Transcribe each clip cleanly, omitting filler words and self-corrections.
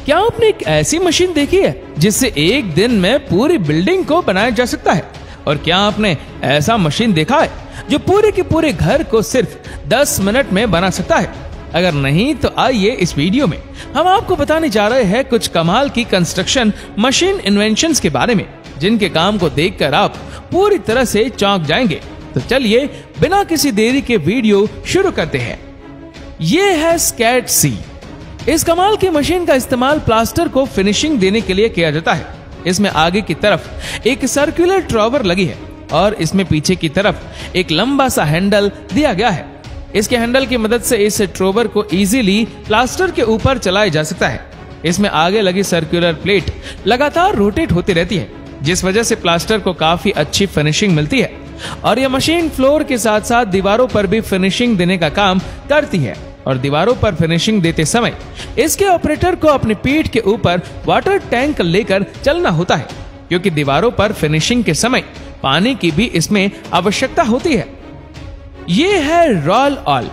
क्या आपने एक ऐसी मशीन देखी है जिससे एक दिन में पूरी बिल्डिंग को बनाया जा सकता है? और क्या आपने ऐसा मशीन देखा है जो पूरे के पूरे घर को सिर्फ 10 मिनट में बना सकता है? अगर नहीं तो आइए इस वीडियो में हम आपको बताने जा रहे हैं कुछ कमाल की कंस्ट्रक्शन मशीन इन्वेंशंस के बारे में, जिनके काम को देखकर आप पूरी तरह से चौंक जाएंगे। तो चलिए बिना किसी देरी के वीडियो शुरू करते हैं। ये है स्कैट सी। इस कमाल की मशीन का इस्तेमाल प्लास्टर को फिनिशिंग देने के लिए किया जाता है। इसमें आगे की तरफ एक सर्कुलर ट्रॉवर लगी है और इसमें पीछे की तरफ एक लंबा सा हैंडल दिया गया है। इसके हैंडल की मदद से इस ट्रॉवर को इजीली प्लास्टर के ऊपर चलाया जा सकता है। इसमें आगे लगी सर्कुलर प्लेट लगातार रोटेट होती रहती है, जिस वजह से प्लास्टर को काफी अच्छी फिनिशिंग मिलती है। और यह मशीन फ्लोर के साथ साथ दीवारों पर भी फिनिशिंग देने का काम करती है। और दीवारों पर फिनिशिंग देते समय इसके ऑपरेटर को अपनी पीठ के ऊपर वाटर टैंक लेकर चलना होता है, क्योंकि दीवारों पर फिनिशिंग के समय पानी की भी इसमें आवश्यकता होती है। ये है रोल ऑल।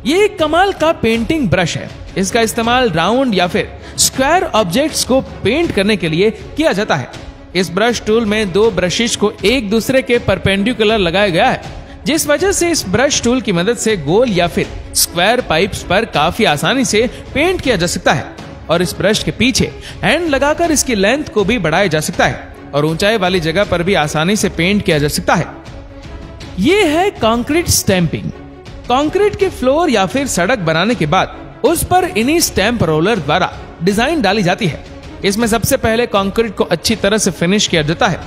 ये एक कमाल का पेंटिंग ब्रश है। इसका इस्तेमाल राउंड या फिर स्क्वायर ऑब्जेक्ट्स को पेंट करने के लिए किया जाता है। इस ब्रश टूल में 2 ब्रशेस को एक दूसरे के परपेंडिकुलर लगाया गया है, जिस वजह से इस ब्रश टूल की मदद से गोल या फिर स्क्वायर पाइप्स पर काफी आसानी से पेंट किया जा सकता है। और इस ब्रश के पीछे हैंड लगाकर इसकी लेंथ को भी बढ़ाया जा सकता है और ऊंचाई वाली जगह पर भी आसानी से पेंट किया जा सकता है। ये है कंक्रीट स्टैंपिंग। कंक्रीट के फ्लोर या फिर सड़क बनाने के बाद उस पर इन्हीं स्टैंप रोलर द्वारा डिजाइन डाली जाती है। इसमें सबसे पहले कंक्रीट को अच्छी तरह से फिनिश किया जाता है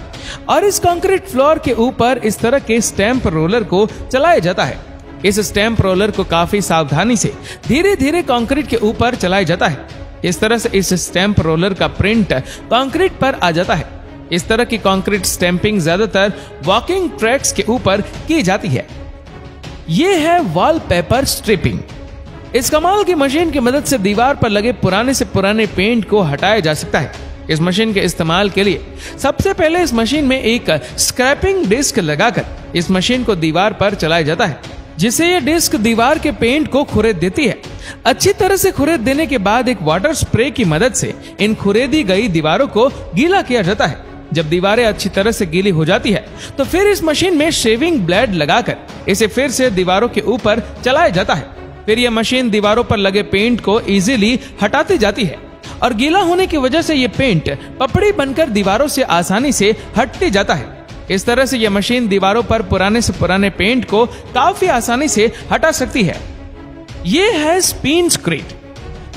और इस कंक्रीट फ्लोर के ऊपर इस तरह के स्टैंप रोलर को चलाया जाता है। इस स्टैंप रोलर को काफी सावधानी से धीरे धीरे कंक्रीट के ऊपर चलाया जाता है। इस तरह से इस स्टैंप रोलर का प्रिंट कंक्रीट पर आ जाता है। इस तरह की कंक्रीट स्टैंपिंग ज्यादातर वॉकिंग ट्रैक्स के ऊपर की जाती है। ये है वॉलपेपर स्ट्रिपिंग। इस कमाल की मशीन की मदद से दीवार पर लगे पुराने से पुराने पेंट को हटाया जा सकता है। इस मशीन के इस्तेमाल के लिए सबसे पहले इस मशीन में एक स्क्रैपिंग डिस्क लगाकर इस मशीन को दीवार पर चलाया जाता है, जिससे यह डिस्क दीवार के पेंट को खुरेद देती है। अच्छी तरह से खुरेद देने के बाद एक वाटर स्प्रे की मदद से इन खुरेदी गई दीवारों को गीला किया जाता है। जब दीवारें अच्छी तरह से गीली हो जाती है तो फिर इस मशीन में शेविंग ब्लेड लगाकर इसे फिर से दीवारों के ऊपर चलाया जाता है। फिर यह मशीन दीवारों पर लगे पेंट को इजीली हटाती जाती है और गीला होने की वजह से यह पेंट पपड़ी बनकर दीवारों से आसानी से हटते जाता है। इस तरह से यह मशीन दीवारों पर पुराने से पुराने पेंट को काफी आसानी से हटा सकती है। ये है स्पिन स्क्रीट।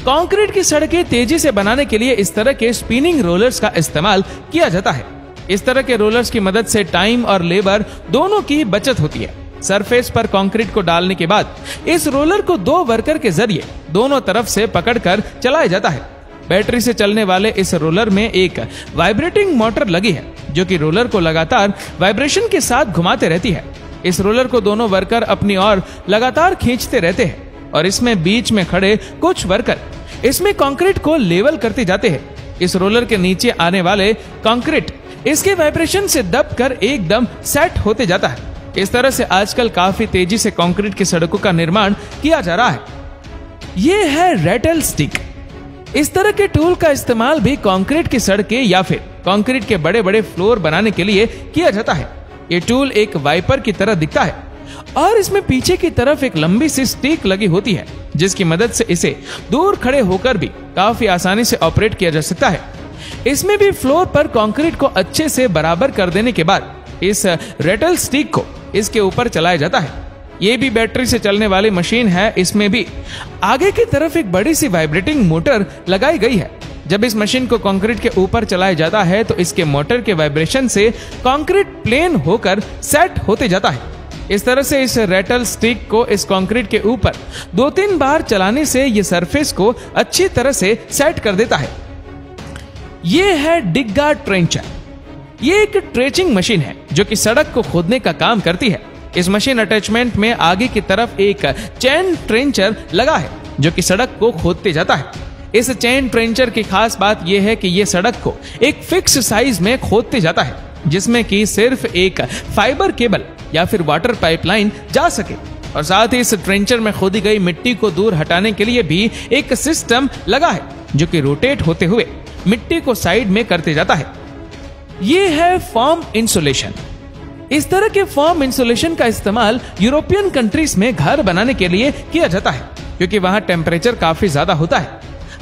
कंक्रीट की सड़कें तेजी से बनाने के लिए इस तरह के स्पिनिंग रोलर्स का इस्तेमाल किया जाता है। इस तरह के रोलर्स की मदद से टाइम और लेबर दोनों की बचत होती है। सरफेस पर कंक्रीट को डालने के बाद इस रोलर को 2 वर्कर के जरिए दोनों तरफ से पकड़कर चलाया जाता है। बैटरी से चलने वाले इस रोलर में एक वाइब्रेटिंग मोटर लगी है, जो कि रोलर को लगातार वाइब्रेशन के साथ घुमाते रहती है। इस रोलर को दोनों वर्कर अपनी ओर लगातार खींचते रहते हैं और इसमें बीच में खड़े कुछ वर्कर इसमें कंक्रीट को लेवल करते जाते हैं। इस रोलर के नीचे आने वाले कंक्रीट इसके वाइब्रेशन से दबकर एकदम सेट होते जाता है। इस तरह से आजकल काफी तेजी से कंक्रीट की सड़कों का निर्माण किया जा रहा है। ये है रेटल स्टिक। इस तरह के टूल का इस्तेमाल भी कंक्रीट की सड़कें या फिर कंक्रीट के बड़े बड़े फ्लोर बनाने के लिए किया जाता है। ये टूल एक वाइपर की तरह दिखता है और इसमें पीछे की तरफ एक लंबी सी स्टिक लगी होती है, जिसकी मदद से इसे दूर खड़े होकर भी काफी आसानी से ऑपरेट किया जा सकता है। इसमें भी फ्लोर पर कंक्रीट को अच्छे से बराबर कर देने के बाद इस रेटल स्टिक को इसके ऊपर चलाया जाता है। ये भी बैटरी से चलने वाली मशीन है। इसमें भी आगे की तरफ एक बड़ी सी वाइब्रेटिंग मोटर लगाई गई है। जब इस मशीन को कंक्रीट के ऊपर चलाया जाता है तो इसके मोटर के वाइब्रेशन से कंक्रीट प्लेन होकर सेट होते जाता है। इस तरह से इस रेटल स्टिक को इस कंक्रीट के ऊपर 2-3 बार चलाने से ये सरफेस को अच्छी तरह से सेट कर देता है। ये है डिग्गा ट्रेंचर। ये एक ट्रेचिंग मशीन है जो कि सड़क को खोदने का काम करती है। इस मशीन अटैचमेंट में आगे की तरफ एक चैन ट्रेंचर लगा है जो कि सड़क को खोदते जाता है। इस चैन ट्रेंचर की खास बात यह है कि यह सड़क को एक फिक्स साइज में खोदते जाता है, जिसमें कि सिर्फ एक फाइबर केबल या फिर वाटर पाइपलाइन जा सके। और साथ ही इस ट्रेंचर में खोदी गई मिट्टी को दूर हटाने के लिए भी एक सिस्टम लगा है। जो कि रोटेट होते हुए मिट्टी को साइड में करते जाता है। ये है फॉर्म इंसुलेशन। इस तरह के फॉर्म इंसुलेशन का इस्तेमाल यूरोपियन कंट्रीज में घर बनाने के लिए किया जाता है, क्योंकि वहां टेम्परेचर काफी ज्यादा होता है।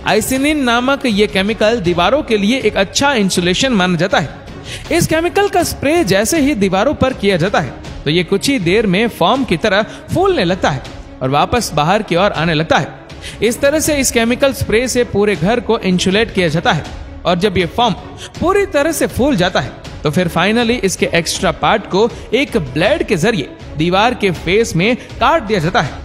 आइसिनिन नामक ये केमिकल दीवारों के लिए एक अच्छा इंसुलेशन माना जाता है। इस केमिकल का स्प्रे जैसे ही दीवारों पर किया जाता है तो ये कुछ ही देर में फॉर्म की तरह फूलने लगता है और वापस बाहर की ओर आने लगता है। इस तरह से इस केमिकल स्प्रे से पूरे घर को इंसुलेट किया जाता है और जब ये फॉर्म पूरी तरह से फूल जाता है तो फिर फाइनली इसके एक्स्ट्रा पार्ट को एक ब्लेड के जरिए दीवार के फेस में काट दिया जाता है।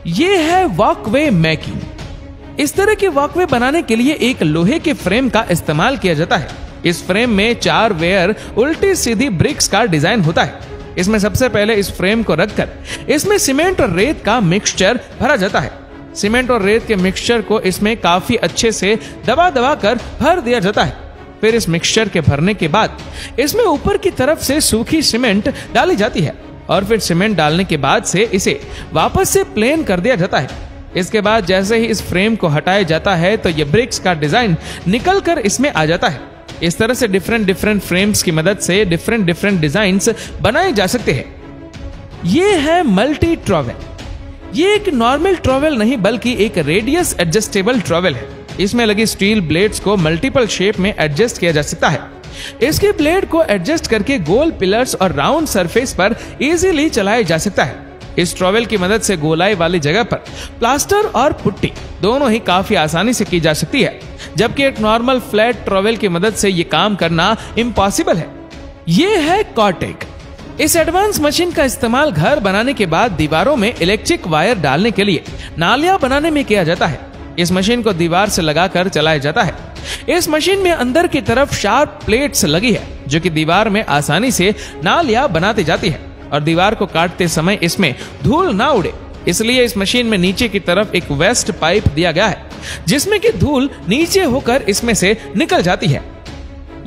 ये है वॉकवे मेकिंग। इस तरह के वॉकवे बनाने के लिए एक लोहे के फ्रेम का इस्तेमाल किया जाता है। इस फ्रेम में 4 वेयर उल्टी सीधी ब्रिक्स का डिजाइन होता है। इसमें सबसे पहले इस फ्रेम को रखकर इसमें सीमेंट और रेत का मिक्सचर भरा जाता है। सीमेंट और रेत के मिक्सचर को इसमें काफी अच्छे से दबा दबा कर भर दिया जाता है। फिर इस मिक्सचर के भरने के बाद इसमें ऊपर की तरफ से सूखी सीमेंट डाली जाती है और फिर सीमेंट डालने के बाद से इसे वापस से प्लेन कर दिया जाता है। इसके बाद जैसे ही इस फ्रेम को हटाया जाता है तो ये ब्रिक्स का डिजाइन निकल कर इसमें आ जाता है। इस तरह से डिफरेंट फ्रेम्स की मदद से डिफरेंट डिजाइन्स बनाए जा सकते हैं। ये है मल्टी ट्रॉवेल। ये एक नॉर्मल ट्रॉवेल नहीं बल्कि एक रेडियस एडजस्टेबल ट्रॉवेल है। इसमें लगी स्टील ब्लेड्स को मल्टीपल शेप में एडजस्ट किया जा सकता है। इसके ब्लेड को एडजस्ट करके गोल पिलर्स और राउंड सरफेस पर इजीली चलाया जा सकता है। इस ट्रॉवेल की मदद से गोलाई वाली जगह पर प्लास्टर और पुट्टी दोनों ही काफी आसानी से की जा सकती है, जबकि एक नॉर्मल फ्लैट ट्रॉवेल की मदद से ये काम करना इम्पॉसिबल है। ये है कॉर्टेक। इस एडवांस मशीन का इस्तेमाल घर बनाने के बाद दीवारों में इलेक्ट्रिक वायर डालने के लिए नालियां बनाने में किया जाता है। इस मशीन को दीवार से लगाकर चलाया जाता है। इस मशीन में अंदर की तरफ शार्प प्लेट्स लगी है जो कि दीवार में आसानी से नालियां बनाती जाती है और दीवार को काटते समय इसमें धूल ना उड़े, इसलिए इस मशीन में नीचे की तरफ एक वेस्ट पाइप दिया गया है जिसमें कि धूल नीचे होकर इसमें से निकल जाती है।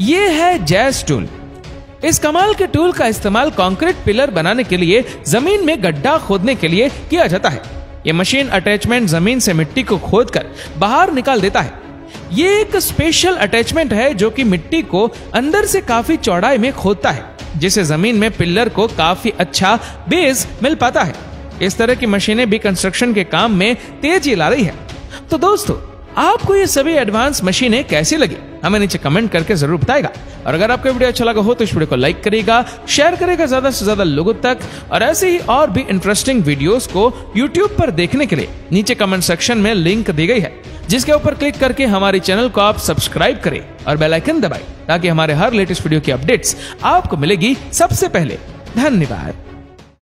ये है जैज टूल। इस कमाल के टूल का इस्तेमाल कंक्रीट पिलर बनाने के लिए जमीन में गड्ढा खोदने के लिए किया जाता है। यह मशीन अटैचमेंट जमीन से मिट्टी को खोदकर बाहर निकाल देता है। ये एक स्पेशल अटैचमेंट है जो कि मिट्टी को अंदर से काफी चौड़ाई में खोदता है, जिससे जमीन में पिलर को काफी अच्छा बेस मिल पाता है। इस तरह की मशीनें भी कंस्ट्रक्शन के काम में तेजी ला रही है। तो दोस्तों, आपको ये सभी एडवांस मशीनें कैसी लगी हमें नीचे कमेंट करके जरूर बताएगा। और अगर आपको वीडियो अच्छा लगा हो तो इस वीडियो को लाइक करेगा, शेयर करेगा ज्यादा से ज्यादा लोगों तक। और ऐसे ही और भी इंटरेस्टिंग वीडियोस को YouTube पर देखने के लिए नीचे कमेंट सेक्शन में लिंक दी गई है, जिसके ऊपर क्लिक करके हमारे चैनल को आप सब्सक्राइब करें और बेल आइकन दबाएं ताकि हमारे हर लेटेस्ट वीडियो की अपडेट्स आपको मिलेगी सबसे पहले। धन्यवाद।